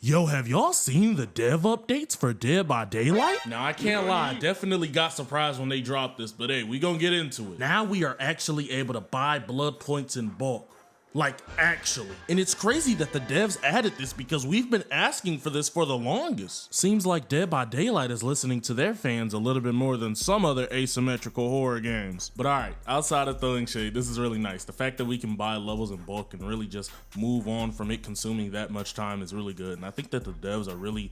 Yo, have y'all seen the dev updates for Dead by Daylight? Now, I can't lie, I definitely got surprised when they dropped this, but hey, we gonna get into it. Now we are actually able to buy blood points in bulk. Like, actually. And it's crazy that the devs added this because we've been asking for this for the longest. Seems like Dead by Daylight is listening to their fans a little bit more than some other asymmetrical horror games. But alright, outside of throwing shade, this is really nice. The fact that we can buy levels in bulk and really just move on from it consuming that much time is really good. And I think that the devs are really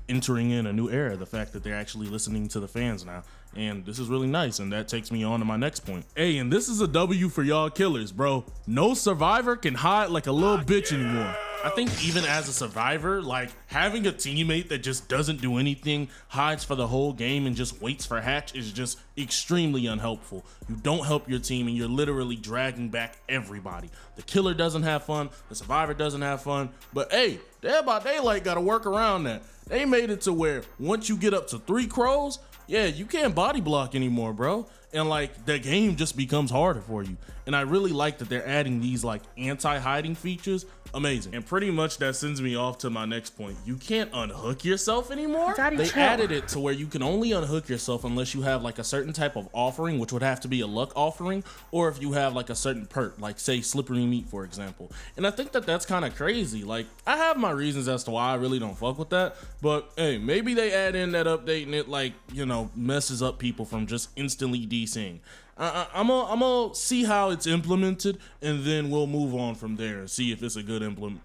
entering in a new era. The fact that they're actually listening to the fans now, and this is really nice, and that takes me on to my next point. Hey, and this is a W for y'all killers, bro. No survivor can hide like a little bitch anymore. I think even as a survivor, like having a teammate that just doesn't do anything, hides for the whole game and just waits for hatch is just extremely unhelpful. You don't help your team and you're literally dragging back everybody. The killer doesn't have fun, the survivor doesn't have fun, but hey, Dead by Daylight gotta work around that. They made it to where once you get up to 3 crows, yeah, you can't body block anymore, bro. And like the game just becomes harder for you. And I really like that they're adding these like anti-hiding features. Amazing. And pretty much that sends me off to my next point. You can't unhook yourself anymore. They added it to where you can only unhook yourself unless you have like a certain type of offering, which would have to be a luck offering, or if you have like a certain perk, like say slippery meat, for example. And I think that that's kind of crazy. Like I have my reasons as to why I really don't fuck with that, but hey, maybe they add in that update and it like, you know, messes up people from just instantly DCing. I'm gonna see how it's implemented, and then we'll move on from there and see if it's a good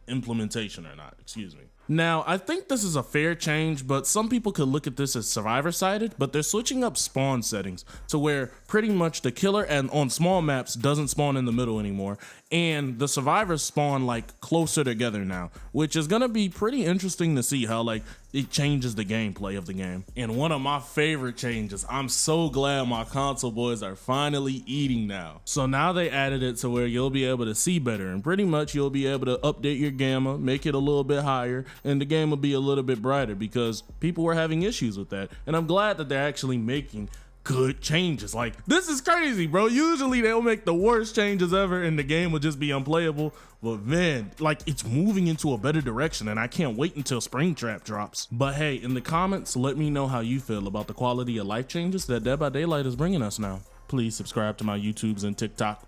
implementation or not. Excuse me. Now, I think this is a fair change, but some people could look at this as survivor-sided, but they're switching up spawn settings to where pretty much the killer and on small maps doesn't spawn in the middle anymore, and the survivors spawn like closer together now, which is gonna be pretty interesting to see how like it changes the gameplay of the game. And one of my favorite changes, I'm so glad my console boys are finally eating now. So now they added it to where you'll be able to see better, and pretty much you'll be able to update your gamma, make it a little bit higher, and the game will be a little bit brighter because people were having issues with that. And I'm glad that they're actually making good changes. Like, this is crazy, bro. Usually they'll make the worst changes ever and the game will just be unplayable, but man, like it's moving into a better direction and I can't wait until Springtrap drops. But hey, in the comments, let me know how you feel about the quality of life changes that Dead by Daylight is bringing us now. Please subscribe to my YouTubes and TikTok.